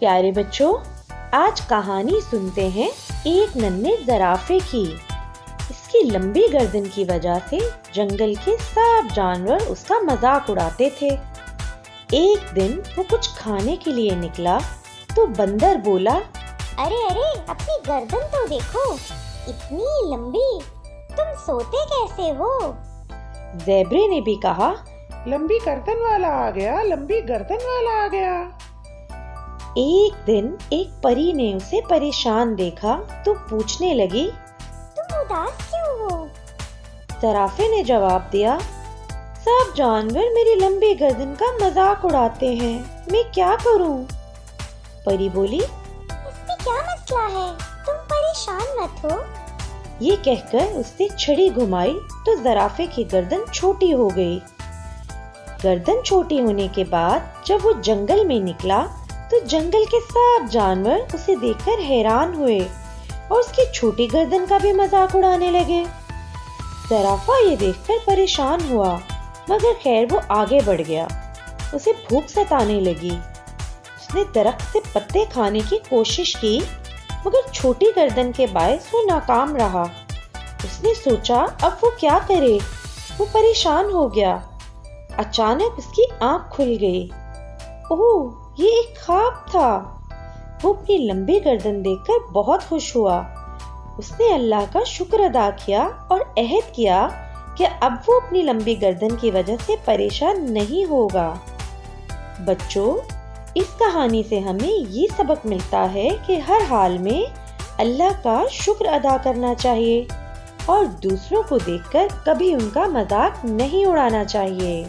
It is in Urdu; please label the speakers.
Speaker 1: پیارے بچوں، آج کہانی سنتے ہیں ایک ننھے زرافے کی۔ اس کی لمبی گردن کی وجہ سے جنگل کے سب جانور اس کا مذاق اڑاتے تھے۔ ایک دن وہ کچھ کھانے کے لیے نکلا تو بندر بولا،
Speaker 2: ارے اپنی گردن تو دیکھو، اتنی لمبی، تم سوتے کیسے ہو؟
Speaker 1: زیبرے نے بھی کہا،
Speaker 3: لمبی گردن والا آ گیا، لمبی گردن والا آ گیا۔
Speaker 1: ایک دن ایک پری نے اسے پریشان دیکھا تو پوچھنے لگی،
Speaker 2: تم اداس کیوں ہو؟
Speaker 1: زرافے نے جواب دیا، سب جانور میری لمبی گردن کا مذاق اڑاتے ہیں، میں کیا کروں؟ پری بولی،
Speaker 2: اس سے کیا مسئلہ ہے، تم پریشان مت ہو۔
Speaker 1: یہ کہہ کر اس نے چھڑی گھمائی تو زرافے کی گردن چھوٹی ہو گئی۔ گردن چھوٹی ہونے کے بعد جب وہ جنگل میں نکلا تو جنگل کے سب جانور اسے دیکھ کر حیران ہوئے اور اس کی چھوٹی گردن کا بھی مذاق اڑانے لگے۔ زرافہ یہ دیکھ کر پریشان ہوا، مگر خیر وہ آگے بڑھ گیا۔ اسے بھوک ستانے لگی۔ اس نے درخت سے پتے کھانے کی کوشش کی، مگر چھوٹی گردن کے باعث وہ ناکام رہا۔ اس نے سوچا اب وہ کیا کرے، وہ پریشان ہو گیا۔ اچانک اس کی آنکھ کھل گئی۔ اوہ، یہ ایک خواب تھا۔ وہ اپنی لمبی گردن دیکھ کر بہت خوش ہوا۔ اس نے اللہ کا شکر ادا کیا اور عہد کیا کہ اب وہ اپنی لمبی گردن کی وجہ سے پریشان نہیں ہوگا۔ بچوں، اس کہانی سے ہمیں یہ سبق ملتا ہے کہ ہر حال میں اللہ کا شکر ادا کرنا چاہیے اور دوسروں کو دیکھ کر کبھی ان کا مذاق نہیں اڑانا چاہیے۔